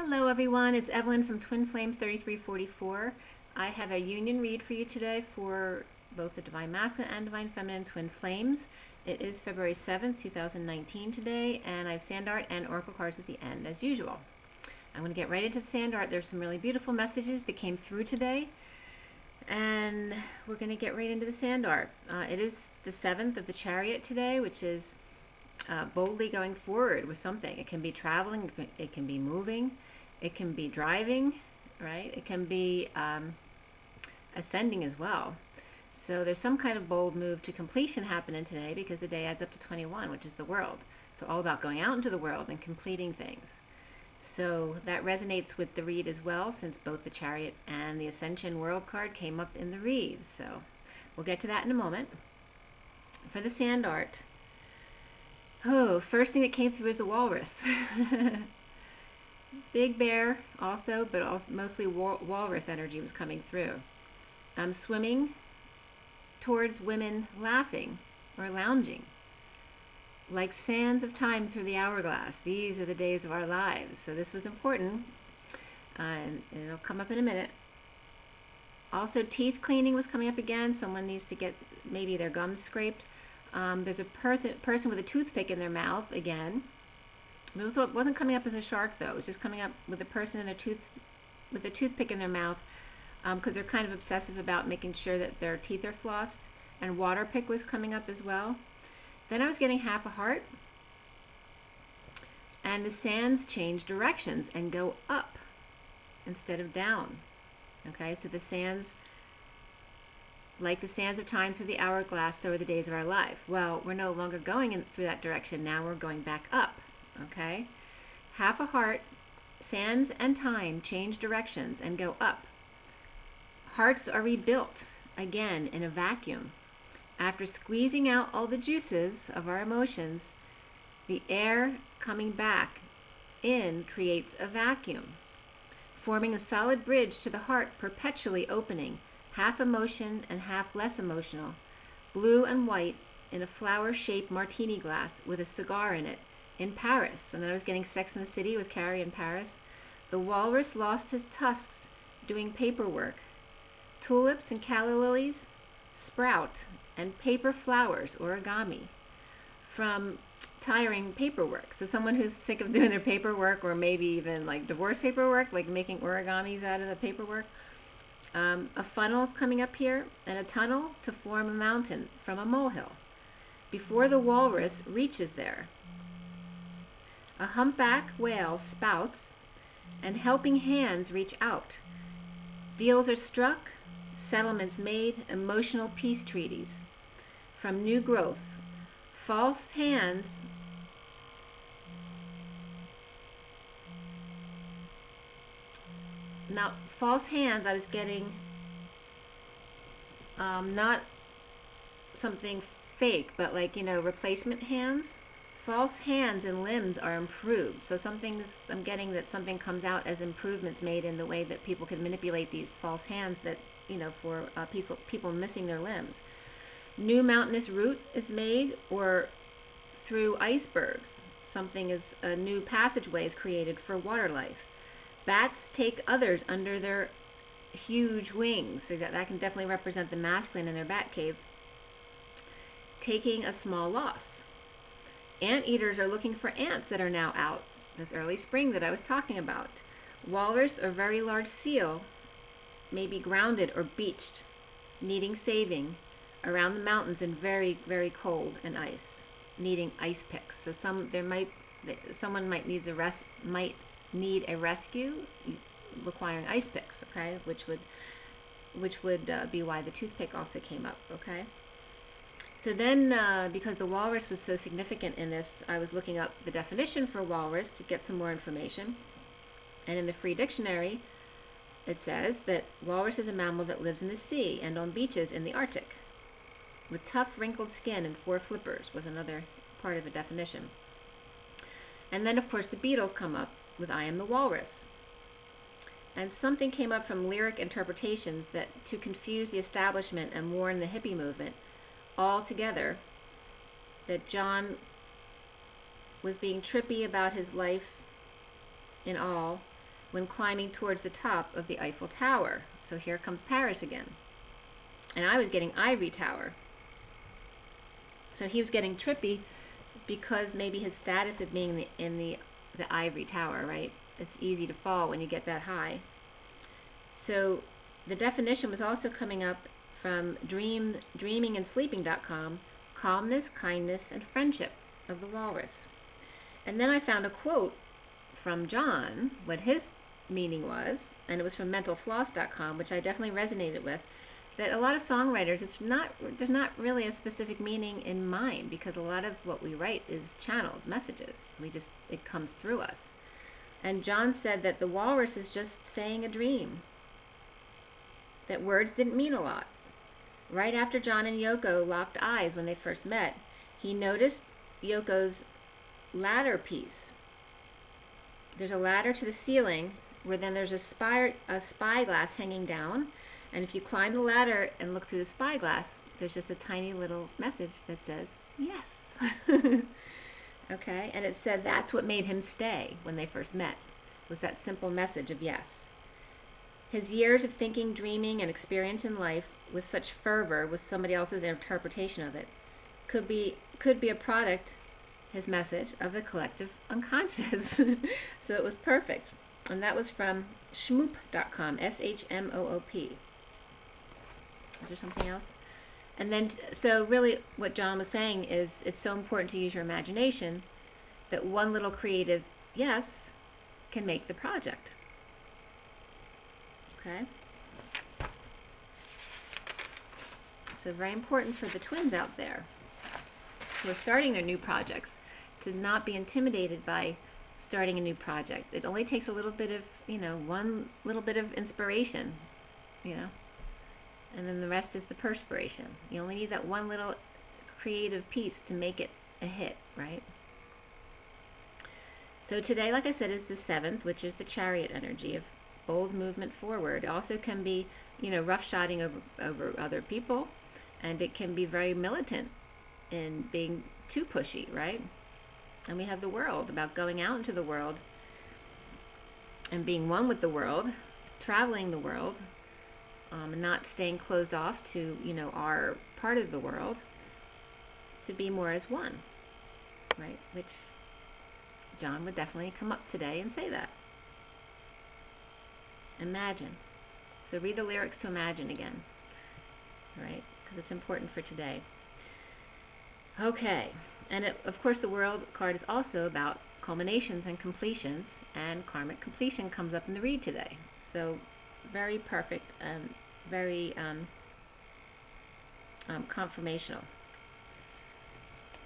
Hello everyone, it's Evelyn from Twin Flames 3344. I have a union read for you today for both the Divine Masculine and Divine Feminine Twin Flames. It is February 7th, 2019 today, and I have sand art and oracle cards at the end as usual. I'm going to get right into the sand art. There's some really beautiful messages that came through today, and we're going to get right into the sand art. It is the 7th of the Chariot today, which is boldly going forward with something. It can be traveling, it can be moving, it can be driving, right? It can be ascending as well. So there's some kind of bold move to completion happening today because the day adds up to 21, which is the world. So all about going out into the world and completing things. So that resonates with the read as well, since both the Chariot and the Ascension World card came up in the read. So we'll get to that in a moment. For the sand art, first thing that came through is the walrus. Big bear also, but also mostly walrus energy was coming through. Swimming towards women laughing or lounging. Like sands of time through the hourglass. These are the days of our lives. So this was important. And it'll come up in a minute. Also, teeth cleaning was coming up again. Someone needs to get maybe their gums scraped. There's a person with a toothpick in their mouth again. It wasn't coming up as a shark though. It was just coming up with a person with a toothpick in their mouth, because they're kind of obsessive about making sure that their teeth are flossed. And water pick was coming up as well. Then I was getting half a heart, and the sands change directions and go up instead of down. Okay, so the sands, like the sands of time through the hourglass, so are the days of our life. Well, we're no longer going through that direction. Now we're going back up. Okay? Half a heart, sands and time change directions and go up. Hearts are rebuilt again in a vacuum. After squeezing out all the juices of our emotions, the air coming back in creates a vacuum, forming a solid bridge to the heart, perpetually opening, half emotion and half less emotional, blue and white in a flower-shaped martini glass with a cigar in it, in Paris. And then I was getting Sex in the City with Carrie in Paris. The walrus lost his tusks doing paperwork. Tulips and calla lilies sprout, and paper flowers, origami, from tiring paperwork. So someone who's sick of doing their paperwork, or maybe even like divorce paperwork, like making origamis out of the paperwork. A funnel is coming up here, and a tunnel to form a mountain from a molehill before the walrus reaches there. A humpback whale spouts, and helping hands reach out. Deals are struck, settlements made, emotional peace treaties. From new growth, false hands I was getting not something fake, but like, replacement hands. False hands and limbs are improved. So I'm getting that something comes out as improvements made in the way that people can manipulate these false hands that, for people missing their limbs. New mountainous route is made, or through icebergs. A new passageway is created for water life. Bats take others under their huge wings. So that can definitely represent the masculine in their bat cave. Taking a small loss. Anteaters are looking for ants that are now out. This early spring that I was talking about. Walrus or very large seal may be grounded or beached, needing saving around the mountains and very, very cold and ice, needing ice picks. So someone might need a rescue requiring ice picks, okay, which would be why the toothpick also came up, okay. So then, because the walrus was so significant in this, I was looking up the definition for walrus to get some more information. And in the Free Dictionary, it says that walrus is a mammal that lives in the sea and on beaches in the Arctic, with tough, wrinkled skin and 4 flippers was another part of the definition. And then, of course, the Beatles come up with I Am the Walrus. And something came up from lyric interpretations that to confuse the establishment and warn the hippie movement all together, that John was being trippy about his life in all, when climbing towards the top of the Eiffel Tower. So here comes Paris again. And I was getting Ivory Tower. So he was getting trippy because maybe his status of being in the Ivory Tower, right? It's easy to fall when you get that high. So the definition was also coming up from dreamingandsleeping.com, calmness, kindness, and friendship of the walrus. And then I found a quote from John, what his meaning was, and it was from mentalfloss.com, which I definitely resonated with, that a lot of songwriters, there's not really a specific meaning in mind, because a lot of what we write is channeled messages. It comes through us. And John said that the walrus is just saying a dream, that words didn't mean a lot. Right after John and Yoko locked eyes when they first met, he noticed Yoko's ladder piece. There's a ladder to the ceiling where then there's a spyglass hanging down, and if you climb the ladder and look through the spyglass, there's just a tiny little message that says, yes. Okay, and it said that's what made him stay when they first met, was that simple message of yes. His years of thinking, dreaming, and experience in life with such fervor with somebody else's interpretation of it could be a product, his message, of the collective unconscious. So it was perfect. And that was from shmoop.com, S-H-M-O-O-P. Is there something else? And then, so really what John was saying is it's so important to use your imagination that one little creative yes can make the project. Okay? So very important for the twins out there who are starting their new projects to not be intimidated by starting a new project. It only takes a little bit of, one little bit of inspiration, and then the rest is the perspiration. You only need that one little creative piece to make it a hit, right? So today, like I said, is the 7th, which is the Chariot energy of bold movement forward. It also can be, roughshotting over other people, and it can be very militant in being too pushy, right? And we have the World, about going out into the world and being one with the world, traveling the world, and not staying closed off to, our part of the world, to be more as one, right? Which John would definitely come up today and say that. Imagine. So read the lyrics to Imagine again, right? Because it's important for today. Okay. And of course the World card is also about culminations and completions, and karmic completion comes up in the read today. So very perfect and very confirmational.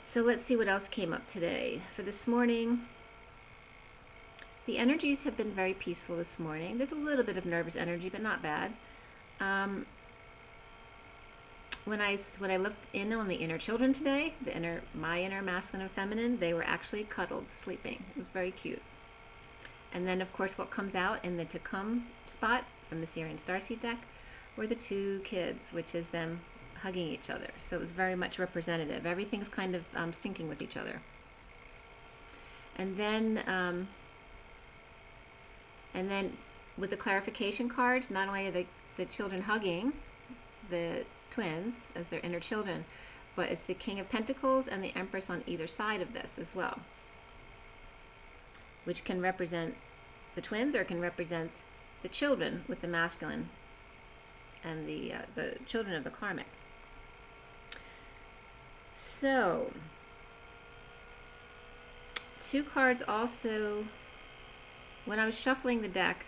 So let's see what else came up today. For this morning, the energies have been very peaceful this morning. There's a little bit of nervous energy, but not bad. When I looked in on the inner children today, my inner masculine and feminine, they were actually cuddled, sleeping. It was very cute. And then, of course, what comes out in the to come spot from the Sirian Starseed deck were the 2 kids, which is them hugging each other. So it was very much representative. Everything's kind of syncing with each other. And then with the clarification cards, not only are the children hugging the twins as their inner children, but it's the King of Pentacles and the Empress on either side of this as well, which can represent the twins or can represent the children with the masculine and the children of the karmic. So 2 cards also, when I was shuffling the deck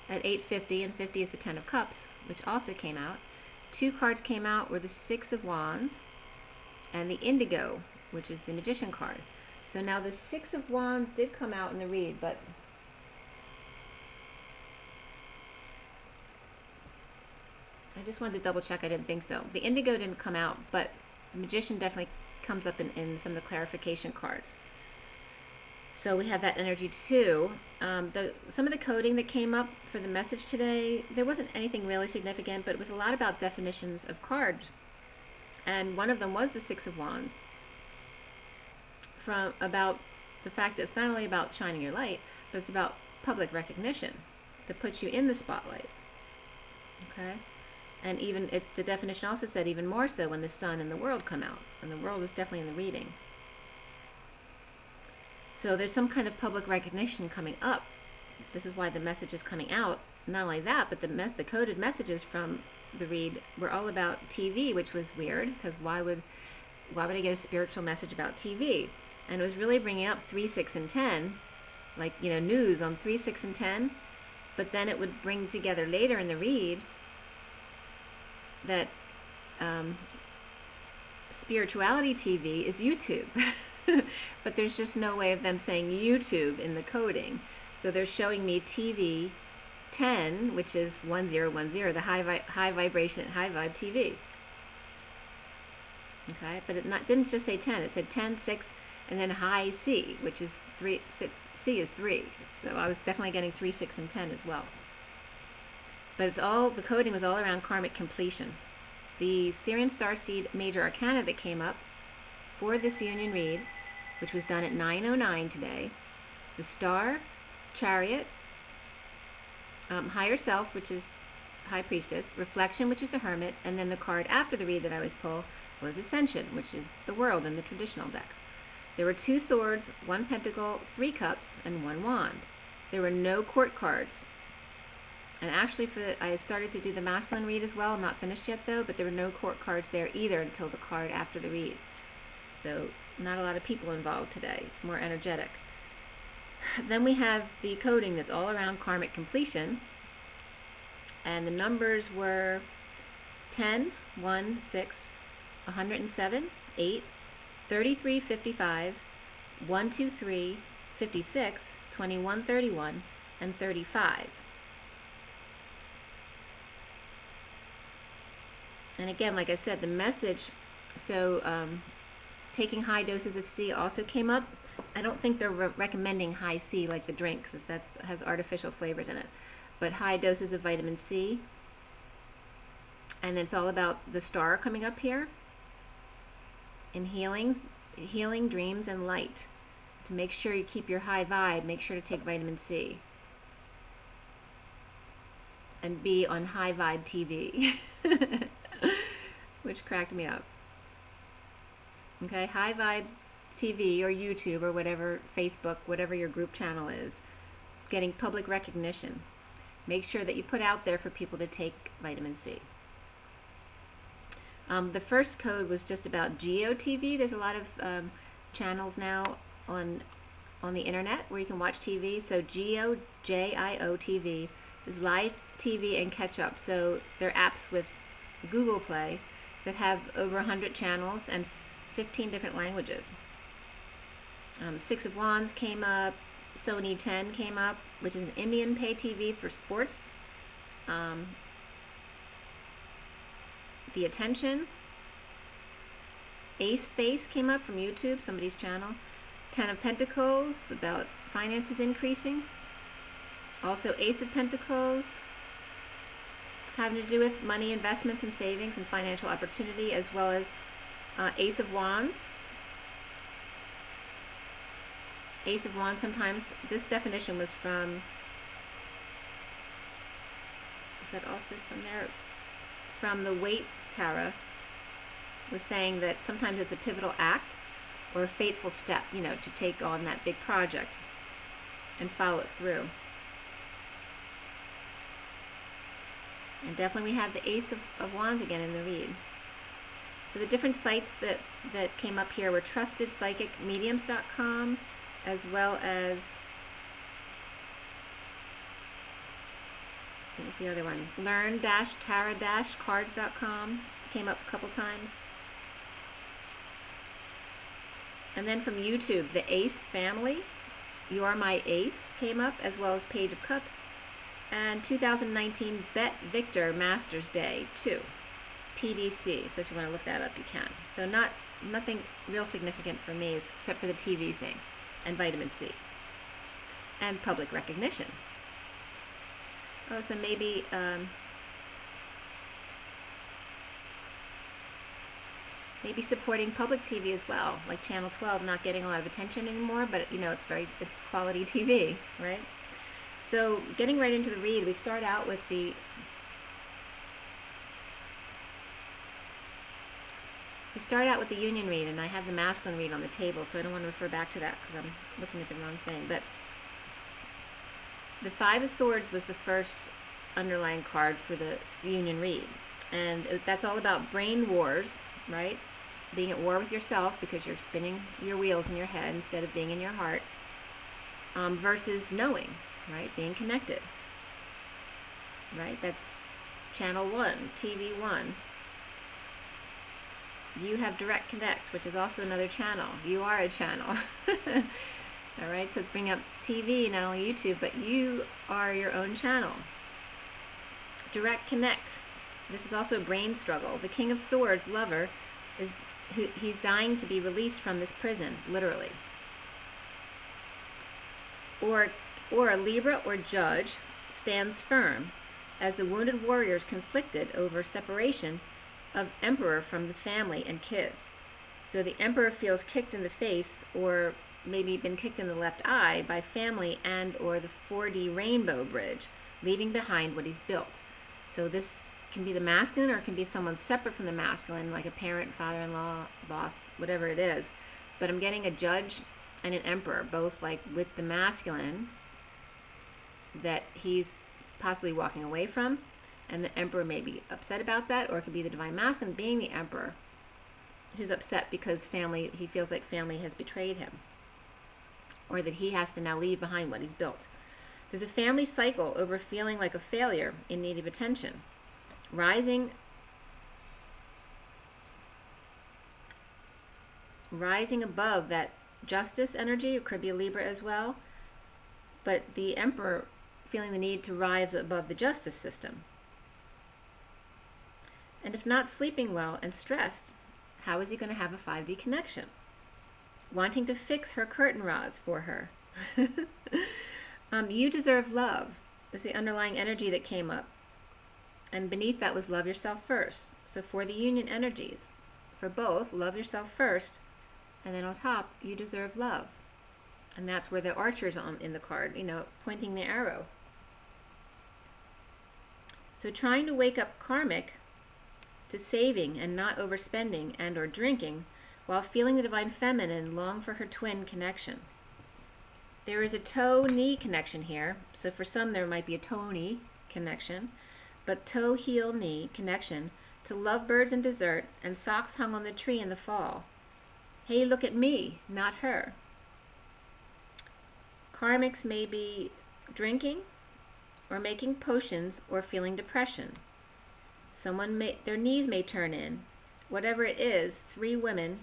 at 8:50, and 50 is the 10 of Cups, which also came out, 2 cards came out were the 6 of Wands and the Indigo, which is the Magician card. So now the 6 of Wands did come out in the read, but I just wanted to double check. I didn't think so. The Indigo didn't come out, but the Magician definitely comes up in some of the clarification cards. So we have that energy too. Some of the coding that came up for the message today, there wasn't anything really significant, but it was a lot about definitions of cards. And one of them was the 6 of Wands, about the fact that it's not only about shining your light, but it's about public recognition that puts you in the spotlight. Okay? And even the definition also said even more so when the sun and the world come out. And the world was definitely in the reading. So there's some kind of public recognition coming up. This is why the message is coming out. Not only that, but the coded messages from the read were all about TV, which was weird, because why would I get a spiritual message about TV? And it was really bringing up 3, 6, and 10, like, you know, news on 3, 6, and 10. But then it would bring together later in the read that spirituality TV is YouTube. But there's just no way of them saying YouTube in the coding. So they're showing me TV 10, which is 1010, the high vibration, high vibe TV. Okay, but it didn't just say 10, it said 10, 6, and then high C, which is 3, 6, C is 3. So I was definitely getting 3, 6, and 10 as well. But it's all, the coding was all around karmic completion. The Sirian Starseed Major Arcana that came up for this union read, which was done at 9:09 today, the Star, Chariot, Higher Self, which is High Priestess, Reflection, which is the Hermit, and then the card after the read that I always pull was Ascension, which is the World in the traditional deck. There were 2 swords, 1 pentacle, 3 cups, and 1 wand. There were no court cards. And actually, I started to do the masculine read as well. I'm not finished yet, though, but there were no court cards there either until the card after the read. So not a lot of people involved today. It's more energetic. Then we have the coding that's all around karmic completion. And the numbers were 10, 1, 6, 107, 8, 33, 55, 1, 2, 3, 56, 21, 31, and 35. And again, like I said, the message, so taking high doses of C also came up. I don't think they're recommending high C like the drinks, because that has artificial flavors in it. But high doses of vitamin C. And it's all about the star coming up here. And healing, dreams, and light. To make sure you keep your high vibe, make sure to take vitamin C. And be on high vibe TV. Which cracked me up. Okay, high vibe TV or YouTube or whatever, Facebook, whatever your group channel is, getting public recognition. Make sure that you put out there for people to take vitamin C. The first code was just about GeoTV. There's a lot of channels now on the internet where you can watch TV. So Geo, J-I-O TV is live TV and catch up. So they're apps with Google Play that have over 100 channels and 15 different languages. 6 of Wands came up, Sony 10 came up, which is an Indian pay TV for sports. The Attention. Ace Face came up from YouTube, somebody's channel. 10 of Pentacles, about finances increasing. Also Ace of Pentacles, having to do with money, investments, and savings and financial opportunity, as well as Ace of Wands. Ace of Wands, sometimes, this definition was from, is that also from there? From the Waite Tarot, was saying that sometimes it's a pivotal act or a fateful step, you know, to take on that big project and follow it through. And definitely we have the Ace of Wands again in the read. So the different sites that came up here were trustedpsychicmediums.com, as well as, what was the other one? learn-tarot-cards.com came up a couple times. And then from YouTube, the Ace Family, You Are My Ace came up, as well as Page of Cups. And 2019 Bet Victor Masters Day 2, PDC. So if you want to look that up, you can. So nothing real significant for me except for the TV thing and vitamin C and public recognition. Oh, so maybe maybe supporting public TV as well, like Channel 12 not getting a lot of attention anymore, but you know it's quality TV, right? So getting right into the read, we start out with the union read, and I have the masculine read on the table, so I don't want to refer back to that because I'm looking at the wrong thing. But the Five of Swords was the first underlying card for the union read, and that's all about brain wars, right? Being at war with yourself because you're spinning your wheels in your head instead of being in your heart, versus knowing, right? Being connected, right? That's channel 1, TV 1. You have direct connect, which is also another channel. You are a channel. All right, so it's bringing up TV, not only YouTube, but you are your own channel. Direct connect. This is also a brain struggle. The King of Swords, lover, he's dying to be released from this prison, literally. Or a Libra or Judge stands firm as the wounded warriors conflicted over separation of Emperor from the family and kids. So the Emperor feels kicked in the face, or maybe been kicked in the left eye by family and or the 4D rainbow bridge, leaving behind what he's built. So this can be the masculine, or it can be someone separate from the masculine, like a parent, father-in-law, boss, whatever it is. But I'm getting a Judge and an Emperor, both like with the masculine that he's possibly walking away from, and the Emperor may be upset about that, or it could be the Divine Masculine being the Emperor who's upset because he feels like family has betrayed him, or that he has to now leave behind what he's built. There's a family cycle over feeling like a failure in need of attention. Rising above that Justice energy, it could be a Libra as well, but the Emperor feeling the need to rise above the justice system. And if not sleeping well and stressed, how is he going to have a 5D connection? Wanting to fix her curtain rods for her. You deserve love is the underlying energy that came up. And beneath that was love yourself first. So for the union energies, for both, love yourself first, and then on top, you deserve love. And that's where the archer's on in the card, pointing the arrow. So trying to wake up karmic to saving and not overspending and or drinking, while feeling the divine feminine long for her twin connection. There is a toe-knee connection here, so for some there might be a toe-knee connection, but toe-heel-knee connection to lovebirds and dessert and socks hung on the tree in the fall. Hey, look at me, not her. Karmics may be drinking or making potions or feeling depression. Their knees may turn in. Whatever it is, 3 women,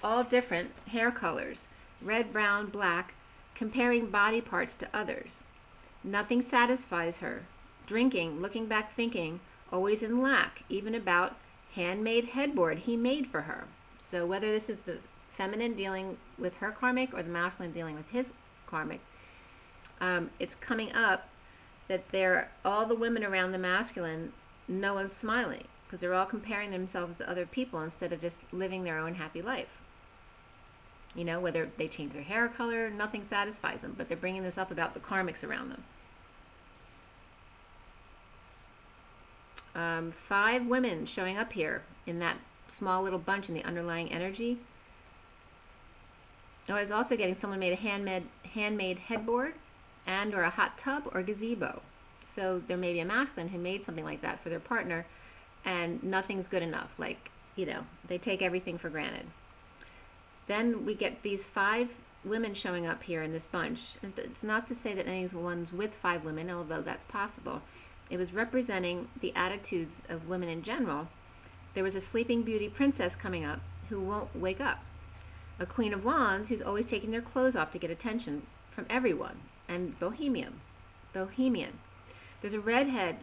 all different hair colors, red, brown, black, comparing body parts to others. Nothing satisfies her. Drinking, looking back thinking, always in lack, even about handmade headboard he made for her. So whether this is the feminine dealing with her karmic or the masculine dealing with his karmic, it's coming up that all the women around the masculine, no one's smiling because they're all comparing themselves to other people instead of just living their own happy life. Whether they change their hair color, nothing satisfies them, but they're bringing this up about the karmics around them. 5 women showing up here in that small little bunch in the underlying energy. I was also getting someone made a handmade headboard and or a hot tub or gazebo. So there may be a masculine who made something like that for their partner, and nothing's good enough. They take everything for granted. Then we get these 5 women showing up here in this bunch. And it's not to say that anyone's with 5 women, although that's possible. It was representing the attitudes of women in general. There was a Sleeping Beauty princess coming up who won't wake up. A Queen of Wands who's always taking their clothes off to get attention from everyone. And bohemian. There's a redhead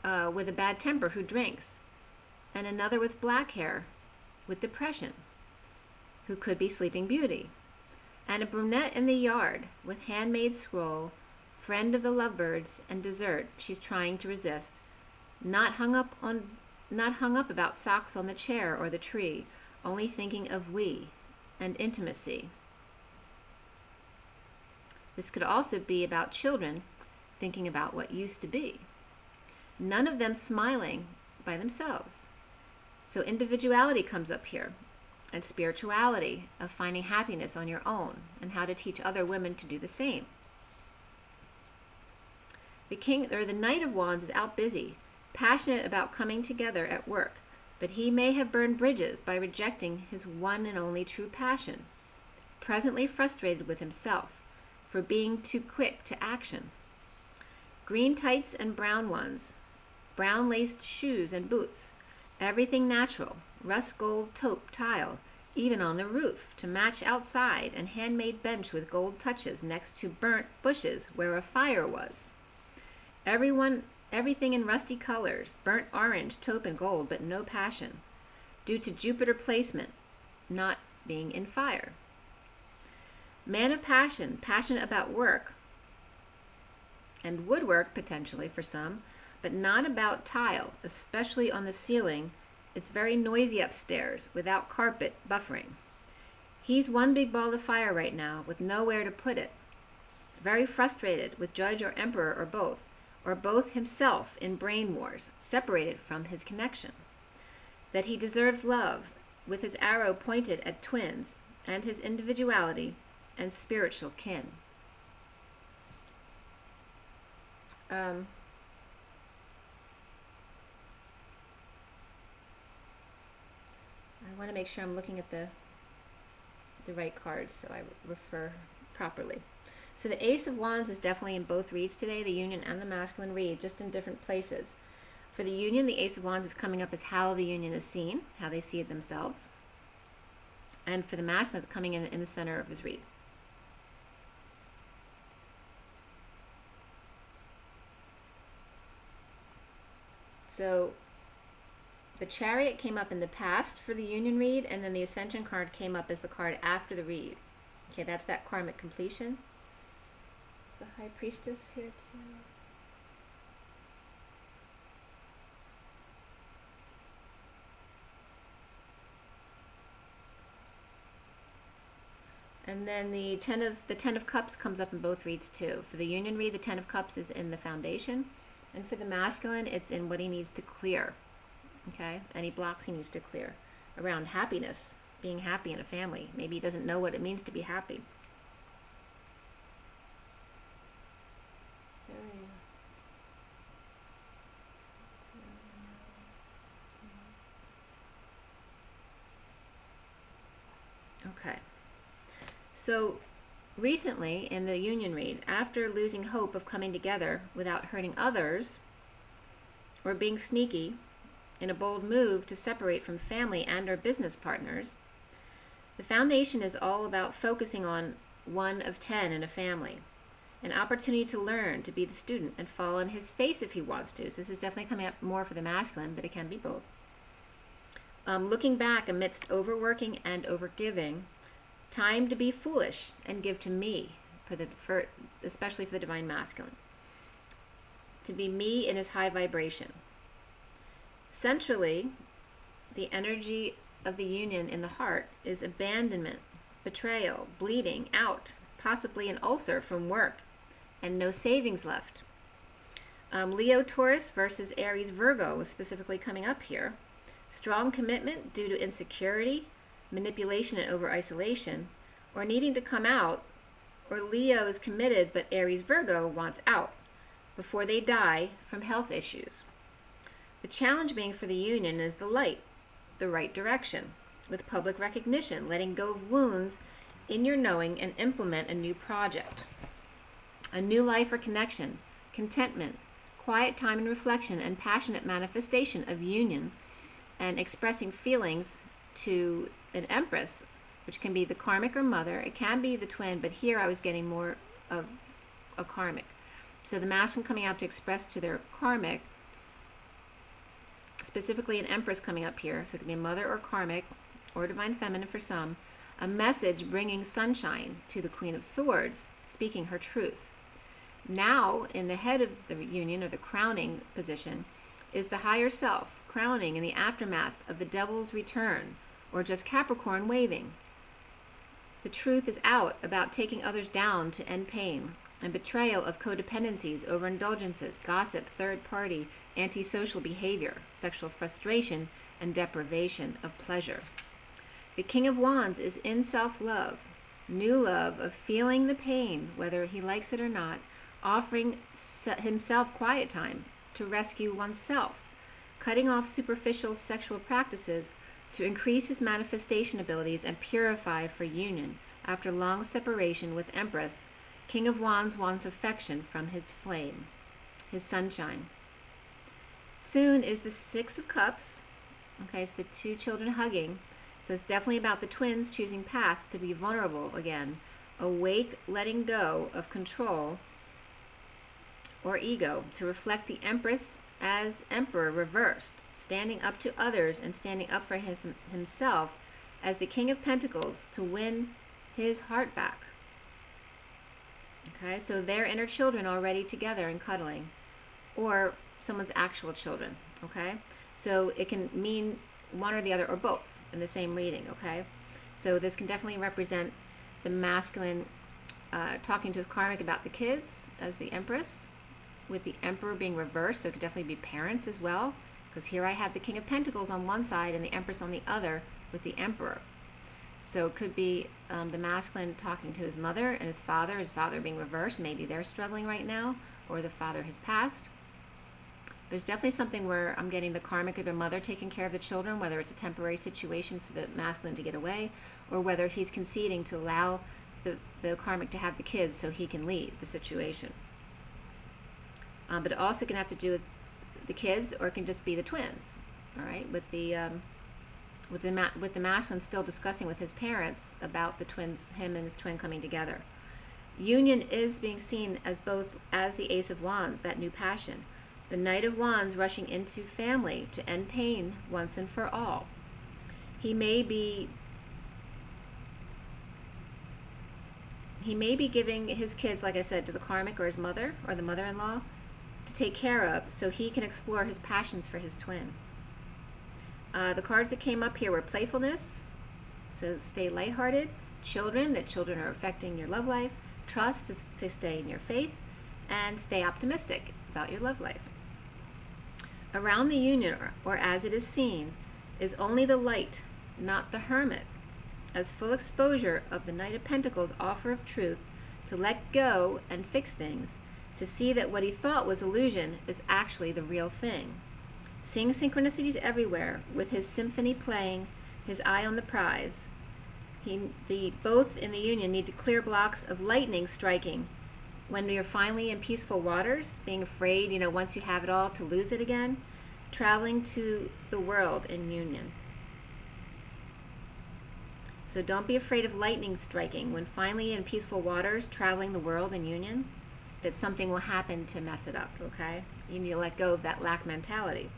with a bad temper who drinks, and another with black hair with depression who could be Sleeping Beauty, and a brunette in the yard with handmade scroll, friend of the lovebirds and dessert she's trying to resist, not hung up about socks on the chair or the tree, only thinking of we and intimacy. This could also be about children thinking about what used to be. None of them smiling by themselves. So individuality comes up here, and spirituality of finding happiness on your own and how to teach other women to do the same. The King, or the Knight of Wands, is out busy, passionate about coming together at work, but he may have burned bridges by rejecting his one and only true passion, presently frustrated with himself for being too quick to action. Green tights and brown ones, brown laced shoes and boots, everything natural, rust gold taupe tile, even on the roof, to match outside, and handmade bench with gold touches next to burnt bushes where a fire was. Everything in rusty colors, burnt orange, taupe, and gold, but no passion, due to Jupiter placement not being in fire. Man of passion, passionate about work and woodwork potentially for some, but not about tile, especially on the ceiling. It's very noisy upstairs without carpet buffering. He's one big ball of fire right now with nowhere to put it. Very frustrated with judge or emperor or both himself in brain wars, separated from his connection. That he deserves love, with his arrow pointed at twins and his individuality and spiritual kin. I want to make sure I'm looking at the right cards so I refer properly. So the Ace of Wands is definitely in both reads today, the Union and the Masculine read, just in different places. For the Union, the Ace of Wands is coming up as how the Union is seen, how they see it themselves. And for the Masculine, it's coming in the center of his read. So the Chariot came up in the past for the Union read, and then the Ascension card came up as the card after the read. Okay, that's that karmic completion. Is the High Priestess here too? And then the Ten of Cups comes up in both reads too. For the Union read, the Ten of Cups is in the foundation, and for the Masculine, it's in what he needs to clear. Okay, any blocks he needs to clear around happiness, being happy in a family. Maybe he doesn't know what it means to be happy. Okay, so recently in the Union read, after losing hope of coming together without hurting others or being sneaky, in a bold move to separate from family and or business partners, the foundation is all about focusing on 1 of 10 in a family, an opportunity to learn, to be the student, and fall on his face if he wants to. So this is definitely coming up more for the Masculine, but it can be both. Looking back amidst overworking and overgiving, time to be foolish and give to me, especially for the Divine Masculine, to be me in his high vibration. Centrally, the energy of the Union in the heart is abandonment, betrayal, bleeding out, possibly an ulcer from work, and no savings left. Leo Taurus versus Aries Virgo was specifically coming up here. Strong commitment due to insecurity, manipulation and over-isolation, or needing to come out, or Leo is committed but Aries Virgo wants out before they die from health issues. The challenge being for the Union is the light, the right direction, with public recognition, letting go of wounds in your knowing and implement a new project. A new life or connection, contentment, quiet time and reflection, and passionate manifestation of union and expressing feelings to an Empress, which can be the karmic or mother. It can be the twin, but here I was getting more of a karmic. So the Masculine coming out to express to their karmic, specifically an Empress coming up here, so it could be a mother or karmic or Divine Feminine for some, a message bringing sunshine to the Queen of Swords, speaking her truth. Now, in the head of the Union, or the crowning position, is the higher self, crowning in the aftermath of the Devil's return, or just Capricorn waving. The truth is out about taking others down to end pain, and betrayal of codependencies, overindulgences, gossip, third party, antisocial behavior, sexual frustration, and deprivation of pleasure. The King of Wands is in self-love, new love of feeling the pain, whether he likes it or not, offering himself quiet time to rescue oneself, cutting off superficial sexual practices to increase his manifestation abilities and purify for union after long separation with Empress. King of Wands wants affection from his flame, his sunshine. Soon is the Six of Cups. Okay, it's the two children hugging. So it's definitely about the twins choosing path to be vulnerable again, awake, letting go of control or ego, to reflect the Empress as Emperor reversed, standing up to others and standing up for himself as the King of Pentacles to win his heart back. Okay, so their inner children already together and cuddling, or someone's actual children. Okay, so it can mean one or the other or both in the same reading. Okay, so this can definitely represent the masculine talking to his karmic about the kids as the Empress, with the Emperor being reversed, so it could definitely be parents as well, because here I have the King of Pentacles on one side and the Empress on the other with the Emperor. So it could be the masculine talking to his mother and his father being reversed. Maybe they're struggling right now, or the father has passed. There's definitely something where I'm getting the karmic or the mother taking care of the children, whether it's a temporary situation for the masculine to get away, or whether he's conceding to allow the karmic to have the kids so he can leave the situation. But it also can have to do with the kids, or it can just be the twins. All right, with the masculine still discussing with his parents about the twins, him and his twin coming together. Union is being seen as both as the Ace of Wands, that new passion. The Knight of Wands rushing into family to end pain once and for all. He may be giving his kids, like I said, to the karmic or his mother or the mother-in-law to take care of, so he can explore his passions for his twin. The cards that came up here were playfulness, so stay lighthearted, children, that children are affecting your love life, trust, to stay in your faith, and stay optimistic about your love life. Around the union, or as it is seen, is only the light, not the hermit, as full exposure of the Knight of Pentacles' offer of truth to let go and fix things, to see that what he thought was illusion is actually the real thing. Seeing synchronicities everywhere, with his symphony playing, his eye on the prize. Both in the union need to clear blocks of lightning striking when you're finally in peaceful waters, being afraid, once you have it all, to lose it again, traveling to the world in union. So don't be afraid of lightning striking. When finally in peaceful waters, traveling the world in union, that something will happen to mess it up, okay? You need to let go of that lack mentality.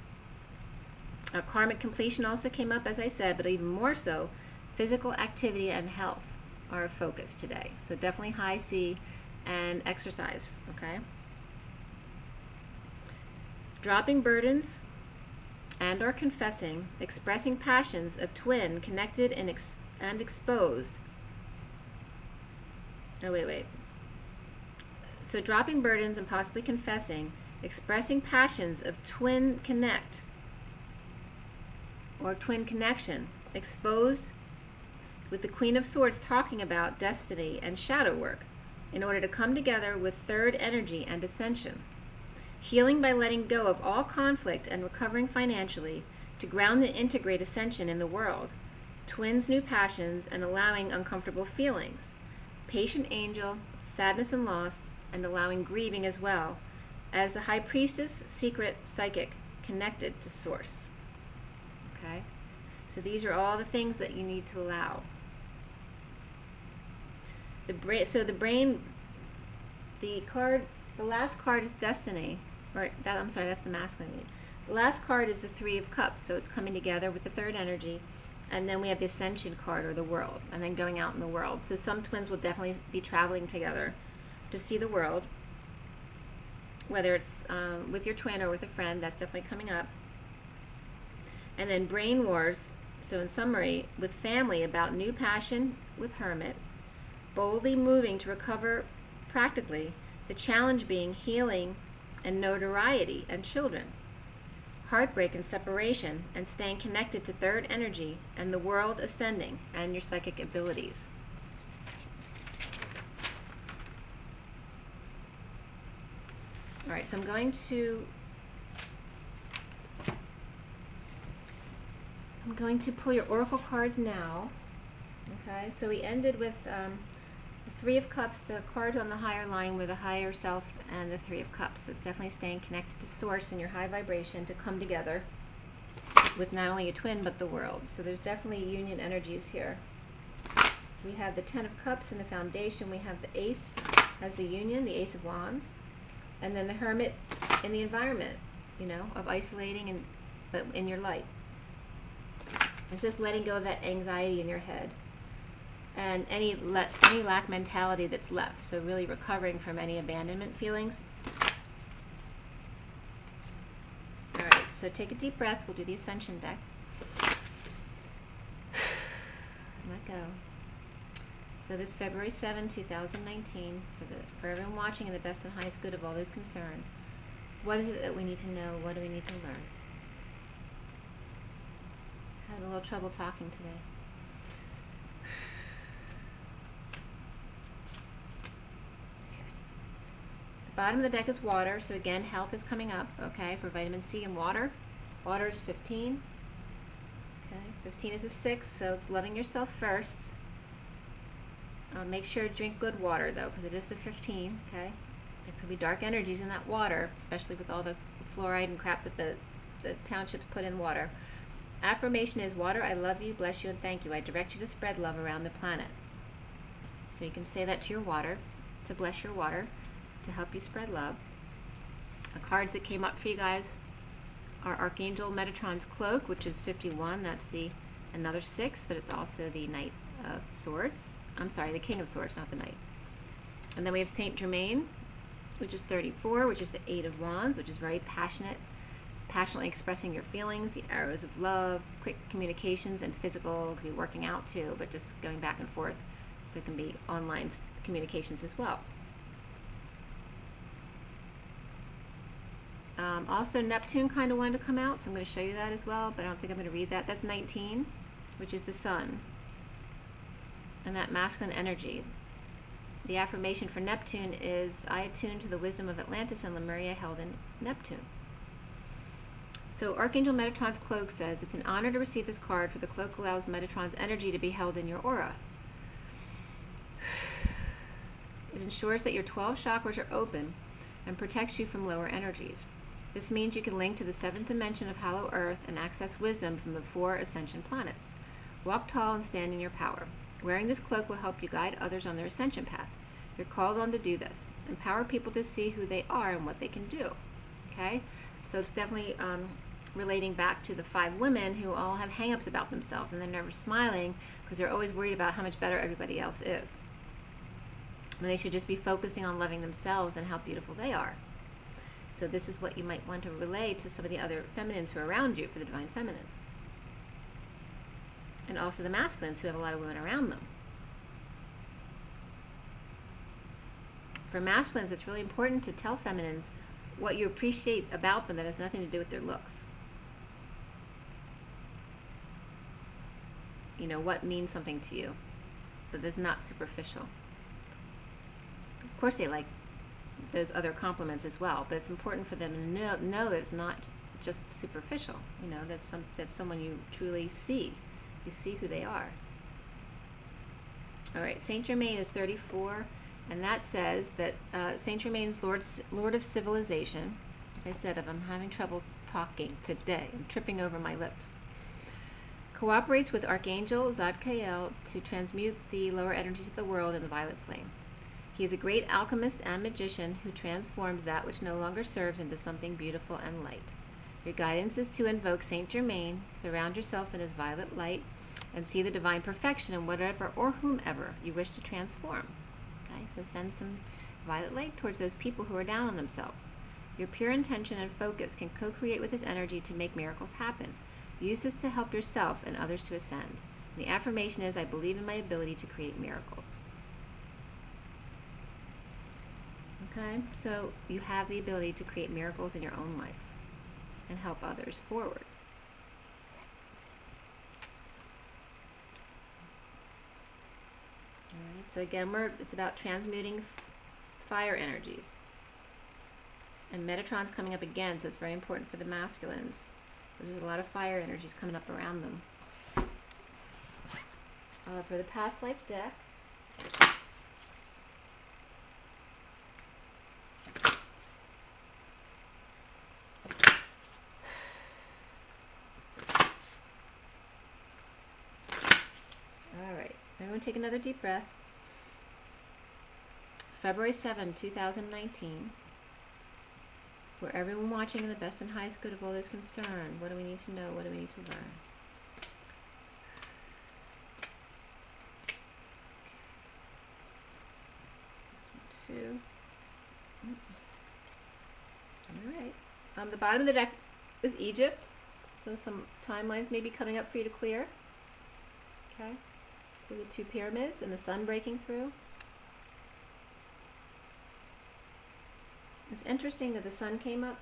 Karmic completion also came up, as I said, but even more so, physical activity and health are a focus today. So definitely high C and exercise, okay? Dropping burdens and or confessing, expressing passions of twin connected and exposed. Oh, wait. So dropping burdens and possibly confessing, expressing passions of twin connect or twin connection, exposed, with the Queen of Swords talking about destiny and shadow work in order to come together with third energy and ascension. Healing by letting go of all conflict and recovering financially to ground and integrate ascension in the world. Twins' new passions and allowing uncomfortable feelings. Patient angel, sadness and loss, and allowing grieving as well, as the High Priestess, secret, psychic, connected to Source. Okay? So these are all the things that you need to allow. The last card is destiny, that's the masculine. The last card is the Three of Cups, so it's coming together with the third energy, and then we have the Ascension card, or the world, and then going out in the world. So some twins will definitely be traveling together to see the world, whether it's with your twin or with a friend. That's definitely coming up. And then brain wars, so in summary, with family about new passion with Hermit, boldly moving to recover practically, the challenge being healing and notoriety and children, heartbreak and separation, and staying connected to third energy and the world ascending and your psychic abilities. All right, so I'm going to pull your oracle cards now. Okay, so we ended with the Three of Cups. The cards on the higher line were the higher self and the Three of Cups. So it's definitely staying connected to source and your high vibration to come together with not only a twin but the world. So there's definitely union energies here. We have the Ten of Cups in the foundation. We have the Ace as the union, the Ace of Wands, and then the Hermit in the environment, you know, of isolating but in your light. It's just letting go of that anxiety in your head and any lack mentality that's left. So really recovering from any abandonment feelings. All right, so take a deep breath. We'll do the Ascension deck. Let go. So this February 7, 2019, for everyone watching in the best and highest good of all those concerned, what is it that we need to know? What do we need to learn? I had a little trouble talking today. The bottom of the deck is water, so again, health is coming up, okay, for vitamin C and water. Water is 15. Okay, 15 is a 6, so it's loving yourself first. Make sure to drink good water, though, because it is the 15, okay? There could be dark energies in that water, especially with all the fluoride and crap that the townships put in water. Affirmation is, water, I love you, bless you, and thank you. I direct you to spread love around the planet. So you can say that to your water, to bless your water, to help you spread love. The cards that came up for you guys are Archangel Metatron's Cloak, which is 51. That's another 6, but it's also the Knight of Swords. I'm sorry, the King of Swords, not the Knight. And then we have Saint Germain, which is 34, which is the 8 of Wands, which is very passionately expressing your feelings, the arrows of love, quick communications, and physical. It can be working out too, but just going back and forth. So it can be online communications as well. Also, Neptune kind of wanted to come out, so I'm going to show you that as well, but I don't think I'm going to read that. That's 19, which is the Sun. And that masculine energy. The affirmation for Neptune is, I attune to the wisdom of Atlantis and Lemuria held in Neptune. So Archangel Metatron's Cloak says, it's an honor to receive this card, for the cloak allows Metatron's energy to be held in your aura. It ensures that your 12 chakras are open and protects you from lower energies. This means you can link to the 7th dimension of Hollow Earth and access wisdom from the 4 ascension planets. Walk tall and stand in your power. Wearing this cloak will help you guide others on their ascension path. You're called on to do this. Empower people to see who they are and what they can do. Okay? So it's definitely relating back to the 5 women who all have hang-ups about themselves, and they're never smiling because they're always worried about how much better everybody else is. And they should just be focusing on loving themselves and how beautiful they are. So this is what you might want to relay to some of the other feminines who are around you, for the divine feminines. And also the masculines who have a lot of women around them. For masculines, it's really important to tell feminines what you appreciate about them that has nothing to do with their looks. You know, what means something to you, but that's not superficial. Of course they like those other compliments as well, but it's important for them to know that it's not just superficial, you know, that's someone you truly see. You see who they are. All right, Saint Germain is 34, and that says that Saint Germain's Lord of Civilization. Like I said, if I'm having trouble talking today, I'm tripping over my lips. Cooperates with Archangel Zadkiel to transmute the lower energies of the world in the violet flame. He is a great alchemist and magician who transforms that which no longer serves into something beautiful and light. Your guidance is to invoke Saint Germain, surround yourself in his violet light, and see the divine perfection in whatever or whomever you wish to transform. Okay, so send some violet light towards those people who are down on themselves. Your pure intention and focus can co-create with his energy to make miracles happen. Use this to help yourself and others to ascend. And the affirmation is, I believe in my ability to create miracles. Okay, so you have the ability to create miracles in your own life and help others forward. Alright, so again, it's about transmuting fire energies. And Metatron's coming up again, so it's very important for the masculines. There's a lot of fire energies coming up around them. For the past life deck, alright, everyone take another deep breath. February 7, 2019. For everyone watching in the best and highest good of all is concerned, what do we need to know? What do we need to learn? Two. Alright. The bottom of the deck is Egypt. So some timelines may be coming up for you to clear. Okay. For the two pyramids and the sun breaking through. It's interesting that the sun came up.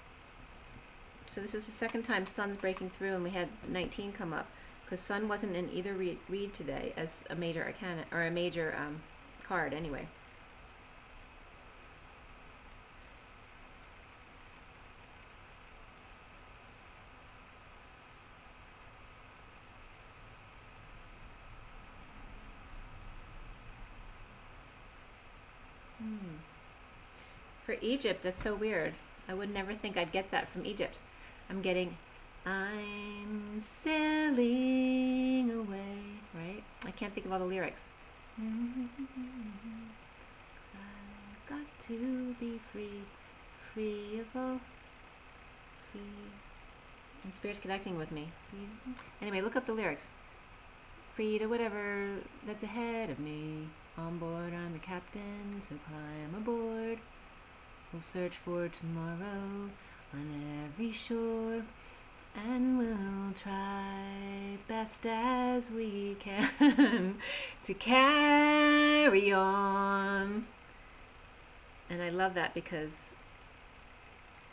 So this is the second time sun's breaking through, and we had 19 come up, because sun wasn't in either read today as a major arcana, or a major card anyway. For Egypt, that's so weird. I would never think I'd get that from Egypt. I'm getting, I'm sailing away, right? I can't think of all the lyrics. 'Cause I've got to be free, free of all, free. And Spirit's connecting with me. Anyway, look up the lyrics. Free to whatever that's ahead of me. On board, I'm the captain, so climb aboard. We'll search for tomorrow on every shore, and we'll try best as we can to carry on. And I love that because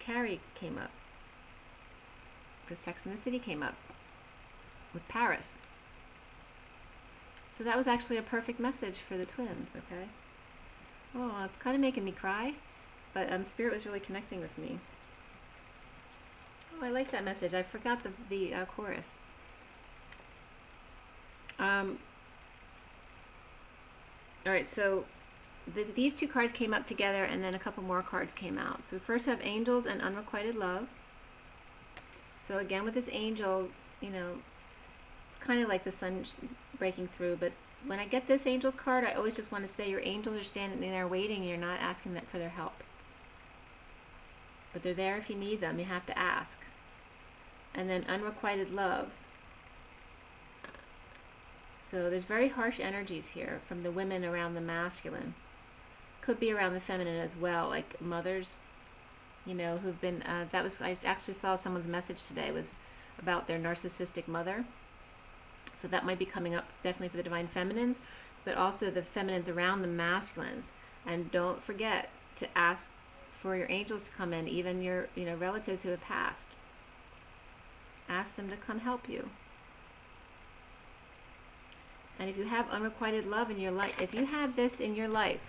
Carrie came up, because Sex and the City came up with Paris. So that was actually a perfect message for the twins, okay? Oh, it's kind of making me cry. But Spirit was really connecting with me. Oh, I like that message. I forgot the chorus. Alright, so these two cards came up together, and then a couple more cards came out. So we first have Angels and Unrequited Love. So again, with this angel, you know, it's kind of like the sun breaking through, but when I get this Angels card, I always just want to say your angels are standing there waiting, and you're not asking them for their help. But they're there if you need them. You have to ask. And then Unrequited Love. So there's very harsh energies here from the women around the masculine. Could be around the feminine as well, like mothers, you know, who've been, I actually saw someone's message today was about their narcissistic mother. So that might be coming up definitely for the divine feminines, but also the feminines around the masculines. And don't forget to ask for your angels to come in, even your, you know, relatives who have passed. Ask them to come help you. And if you have unrequited love in your life, if you have this in your life,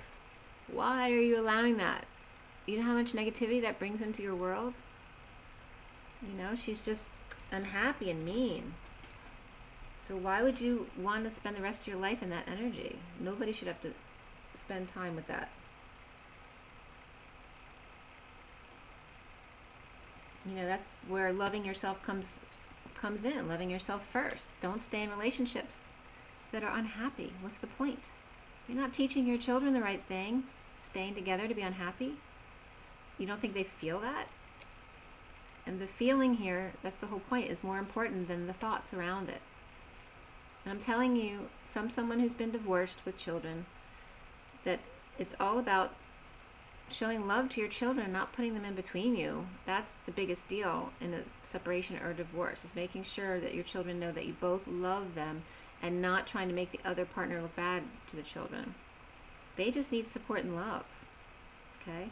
why are you allowing that? You know how much negativity that brings into your world? You know, she's just unhappy and mean. So why would you want to spend the rest of your life in that energy? Nobody should have to spend time with that. You know, that's where loving yourself comes in. Loving yourself first. Don't stay in relationships that are unhappy. What's the point? You're not teaching your children the right thing. Staying together to be unhappy. You don't think they feel that? And the feeling here, that's the whole point, is more important than the thoughts around it. And I'm telling you, from someone who's been divorced with children, that it's all about showing love to your children, not putting them in between you. That's the biggest deal in a separation or divorce, is making sure that your children know that you both love them and not trying to make the other partner look bad to the children. They just need support and love. Okay?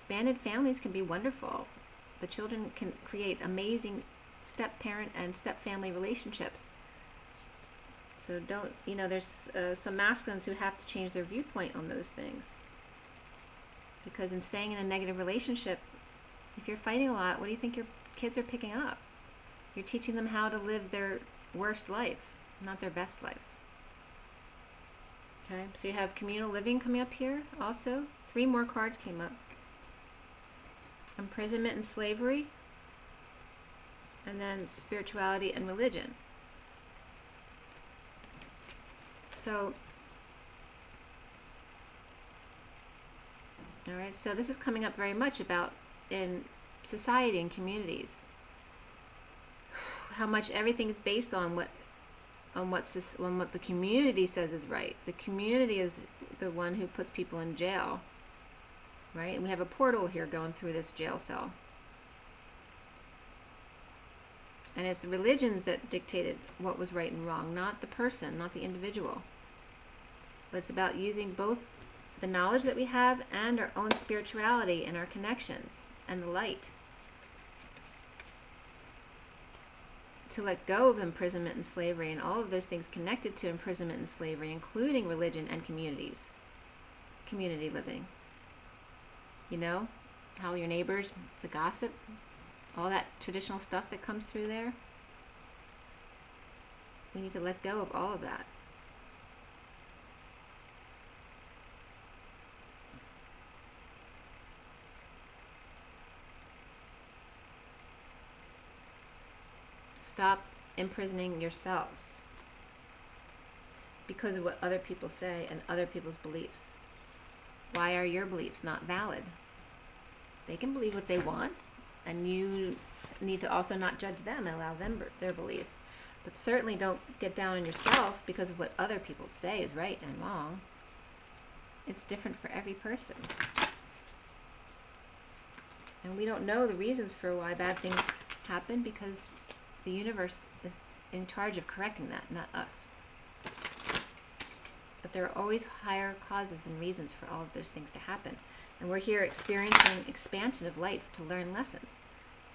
expanded families can be wonderful. The children can create amazing step-parent and step-family relationships. So don't, there's some masculines who have to change their viewpoint on those things. Because in staying in a negative relationship, if you're fighting a lot, what do you think your kids are picking up? You're teaching them how to live their worst life, not their best life. Okay, so you have communal living coming up here also. 3 more cards came up. Imprisonment and slavery, and then spirituality and religion. So, alright, so this is coming up very much about in society and communities. How much everything is based on what the community says is right. The community is the one who puts people in jail. Right? And we have a portal here going through this jail cell. And it's the religions that dictated what was right and wrong, not the person, not the individual. But it's about using both the knowledge that we have and our own spirituality and our connections and the light to let go of imprisonment and slavery and all of those things connected to imprisonment and slavery, including religion and communities, community living. How your neighbors, the gossip, all that traditional stuff that comes through there. We need to let go of all of that. Stop imprisoning yourselves because of what other people say and other people's beliefs. Why are your beliefs not valid? They can believe what they want, and you need to also not judge them and allow them their beliefs. But certainly don't get down on yourself because of what other people say is right and wrong. It's different for every person. And we don't know the reasons for why bad things happen because the universe is in charge of correcting that, not us. But there are always higher causes and reasons for all of those things to happen. And we're here experiencing expansion of life to learn lessons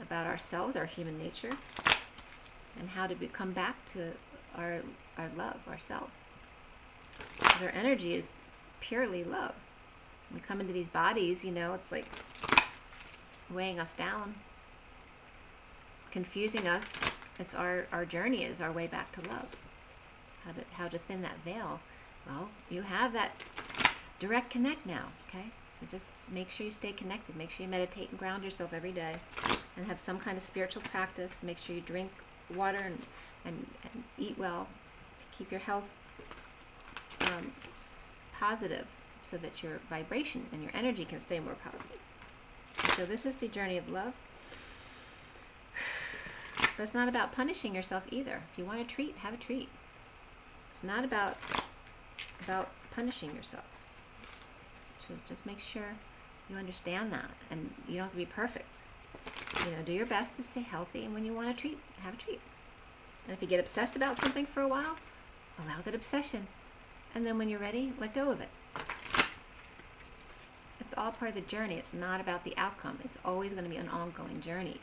about ourselves, our human nature, and how to come back to our love, ourselves. Because our energy is purely love. When we come into these bodies, it's like weighing us down, confusing us. It's our journey is our way back to love. How to thin that veil. Well, you have that direct connect now, okay? So just make sure you stay connected. Make sure you meditate and ground yourself every day and have some kind of spiritual practice. Make sure you drink water and eat well. Keep your health positive so that your vibration and your energy can stay more positive. So this is the journey of love. But it's not about punishing yourself either. If you want a treat, have a treat. It's not about punishing yourself. So just make sure you understand that, and you don't have to be perfect. Do your best to stay healthy, and when you want a treat, have a treat. And if you get obsessed about something for a while, allow that obsession. And then when you're ready, let go of it. It's all part of the journey. It's not about the outcome. It's always going to be an ongoing journey.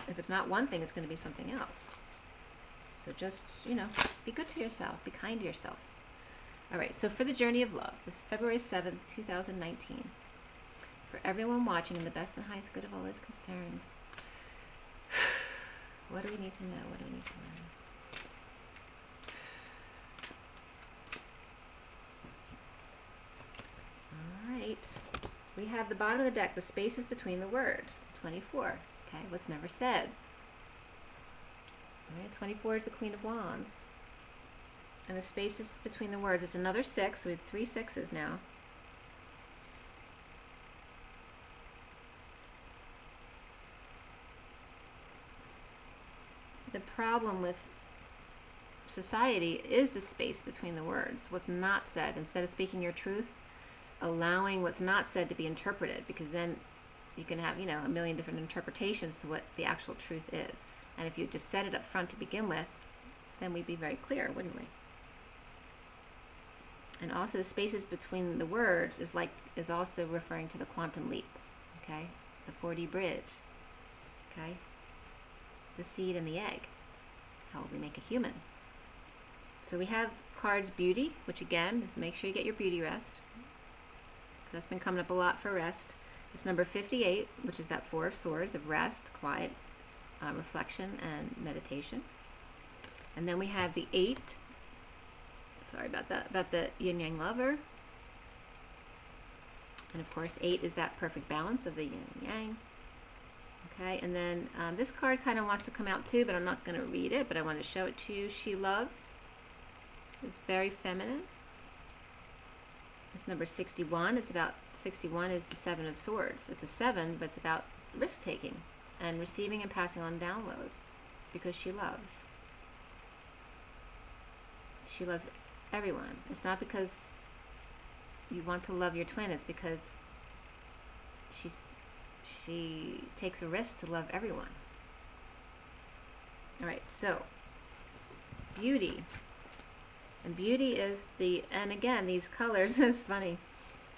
If it's not one thing, it's going to be something else. So just, be good to yourself. Be kind to yourself. All right, so for the journey of love, this is February 7th, 2019. For everyone watching, in the best and highest good of all is concerned. What do we need to know? What do we need to learn? All right. We have the bottom of the deck, the spaces between the words, 24. Okay, what's never said. All right, 24 is the Queen of Wands. And the spaces between the words, it's another 6. So we have 3 6s now. The problem with society is the space between the words, what's not said. Instead of speaking your truth, allowing what's not said to be interpreted, because then you can have, a million different interpretations to what the actual truth is. And if you just said it up front to begin with, then we'd be very clear, wouldn't we? And also the spaces between the words is also referring to the quantum leap. okay? The 4D bridge, okay? The seed and the egg, how we make a human. So we have cards beauty, which again is make sure you get your beauty rest. That's been coming up a lot for rest. It's number 58, which is that 4 of Swords of rest, quiet, reflection, and meditation. And then we have the 8, sorry about that, about the yin yang lover. And of course 8 is that perfect balance of the yin and yang. Okay, and then this card kind of wants to come out too, but I'm not going to read it, but I want to show it to you. She loves. It's very feminine. It's number 61. It's about 61 is the 7 of Swords. It's a 7, but it's about risk-taking and receiving and passing on downloads because she loves. She loves everyone. It's not because you want to love your twin. It's because she takes a risk to love everyone. All right, so beauty. And beauty is and again, these colors, it's funny,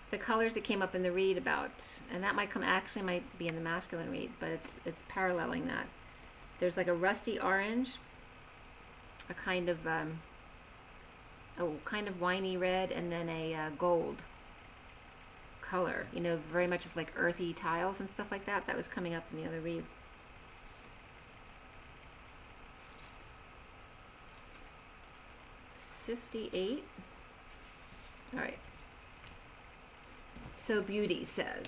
the colors that came up in the read about, and that might be in the masculine read, but it's paralleling that. There's like a rusty orange, a kind of winey red, and then a gold color, you know, very much of like earthy tiles and stuff like that. That was coming up in the other read. $58. All right. So beauty says,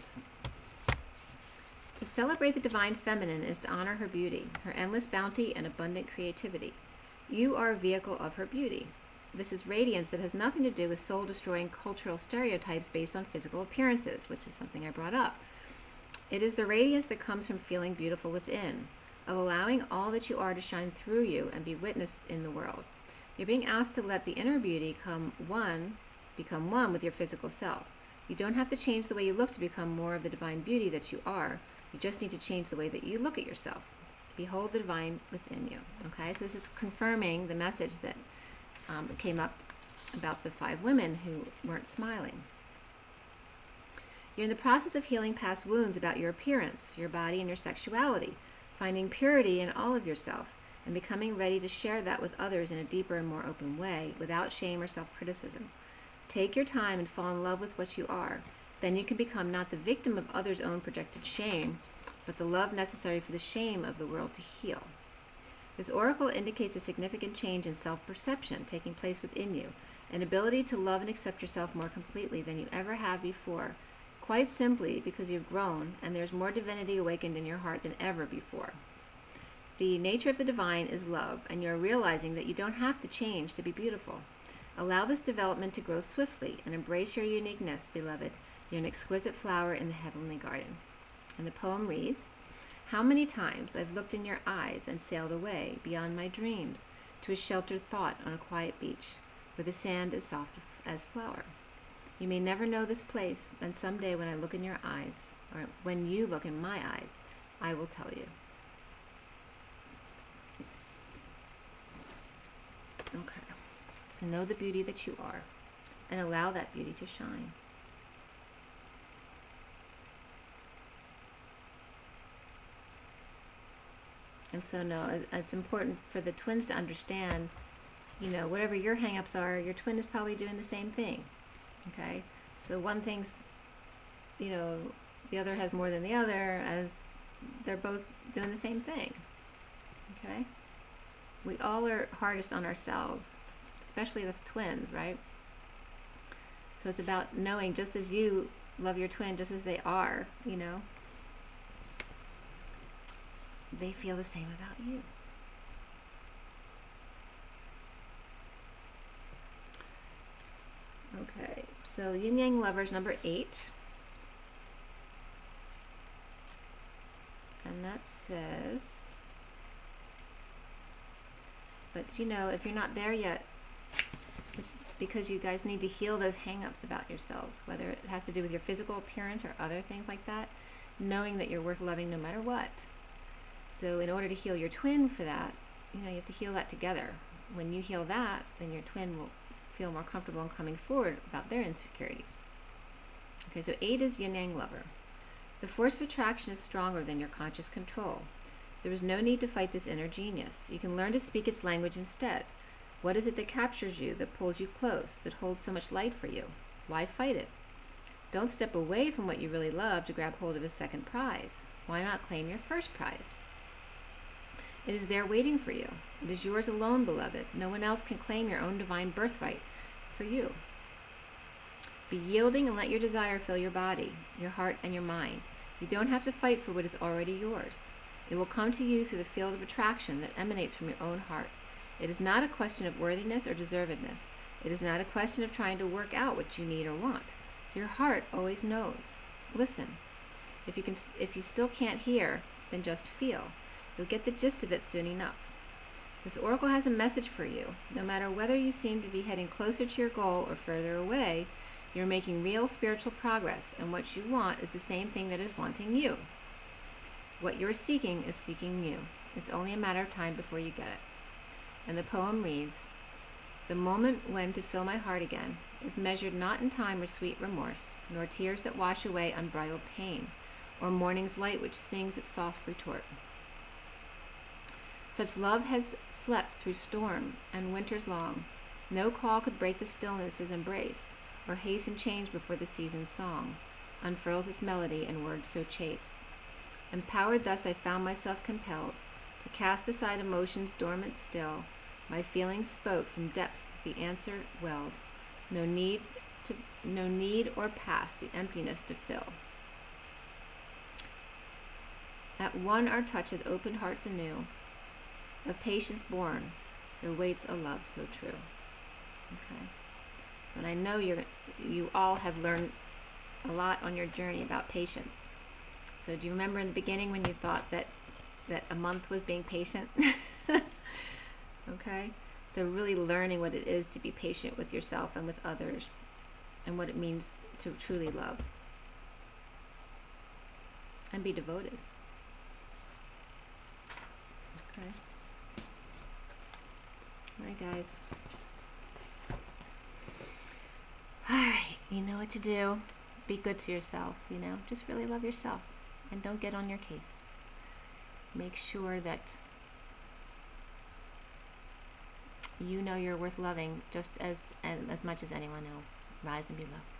to celebrate the divine feminine is to honor her beauty, her endless bounty and abundant creativity. You are a vehicle of her beauty. This is radiance that has nothing to do with soul-destroying cultural stereotypes based on physical appearances, which is something I brought up. It is the radiance that comes from feeling beautiful within, of allowing all that you are to shine through you and be witnessed in the world. You're being asked to let the inner beauty become one with your physical self. You don't have to change the way you look to become more of the divine beauty that you are. You just need to change the way that you look at yourself. Behold the divine within you. Okay, so this is confirming the message that came up about the 5 women who weren't smiling. You're in the process of healing past wounds about your appearance, your body, and your sexuality, finding purity in all of yourself, and becoming ready to share that with others in a deeper and more open way, without shame or self-criticism. Take your time and fall in love with what you are. Then you can become not the victim of others' own projected shame, but the love necessary for the shame of the world to heal. This oracle indicates a significant change in self-perception taking place within you, an ability to love and accept yourself more completely than you ever have before, quite simply because you've grown and there's more divinity awakened in your heart than ever before. The nature of the divine is love, and you're realizing that you don't have to change to be beautiful. Allow this development to grow swiftly and embrace your uniqueness, beloved. You're an exquisite flower in the heavenly garden. And the poem reads, how many times I've looked in your eyes and sailed away beyond my dreams to a sheltered thought on a quiet beach where the sand is soft as flour. You may never know this place, and someday when I look in your eyes, or when you look in my eyes, I will tell you. Okay, so know the beauty that you are and allow that beauty to shine. And so it's important for the twins to understand, you know, whatever your hang-ups are, your twin is probably doing the same thing. Okay? So one thing's, you know, the other has more than the other, as they're both doing the same thing. Okay? We all are hardest on ourselves, especially as twins, right? So it's about knowing, just as you love your twin just as they are, you know, they feel the same about you. Okay, so Yin Yang Lovers number 8. And that says, but you know, if you're not there yet, it's because you guys need to heal those hang-ups about yourselves, whether it has to do with your physical appearance or other things like that, knowing that you're worth loving no matter what. So in order to heal your twin for that, you know, you have to heal that together. When you heal that, then your twin will feel more comfortable in coming forward about their insecurities. Okay, so 8 is Yin Yang Lover. The force of attraction is stronger than your conscious control. There is no need to fight this inner genius. You can learn to speak its language instead. What is it that captures you, that pulls you close, that holds so much light for you? Why fight it? Don't step away from what you really love to grab hold of a second prize. Why not claim your first prize? It is there waiting for you. It is yours alone, beloved. No one else can claim your own divine birthright for you. Be yielding and let your desire fill your body, your heart, and your mind. You don't have to fight for what is already yours. It will come to you through the field of attraction that emanates from your own heart. It is not a question of worthiness or deservedness. It is not a question of trying to work out what you need or want. Your heart always knows. Listen. If you still can't hear, then just feel. You'll get the gist of it soon enough. This oracle has a message for you. No matter whether you seem to be heading closer to your goal or further away, you're making real spiritual progress, and what you want is the same thing that is wanting you. What you're seeking is seeking you. It's only a matter of time before you get it. And the poem reads, "The moment when to fill my heart again is measured not in time or sweet remorse, nor tears that wash away unbridled pain, or morning's light which sings its soft retort. Such love has slept through storm and winters long. No call could break the stillness's embrace, or hasten change before the season's song unfurls its melody in words so chaste. Empowered thus, I found myself compelled to cast aside emotions dormant still. My feelings spoke from depths that the answer welled. No need or past the emptiness to fill. At one our touch has opened hearts anew. Of patience born, there waits a love so true." Okay. So, and I know you all have learned a lot on your journey about patience. So do you remember in the beginning when you thought that a month was being patient? Okay. So really learning what it is to be patient with yourself and with others, and what it means to truly love and be devoted. Okay. Alright, guys. Alright, you know what to do. Be good to yourself, you know. Just really love yourself. And don't get on your case. Make sure that you know you're worth loving just as much as anyone else. Rise and be loved.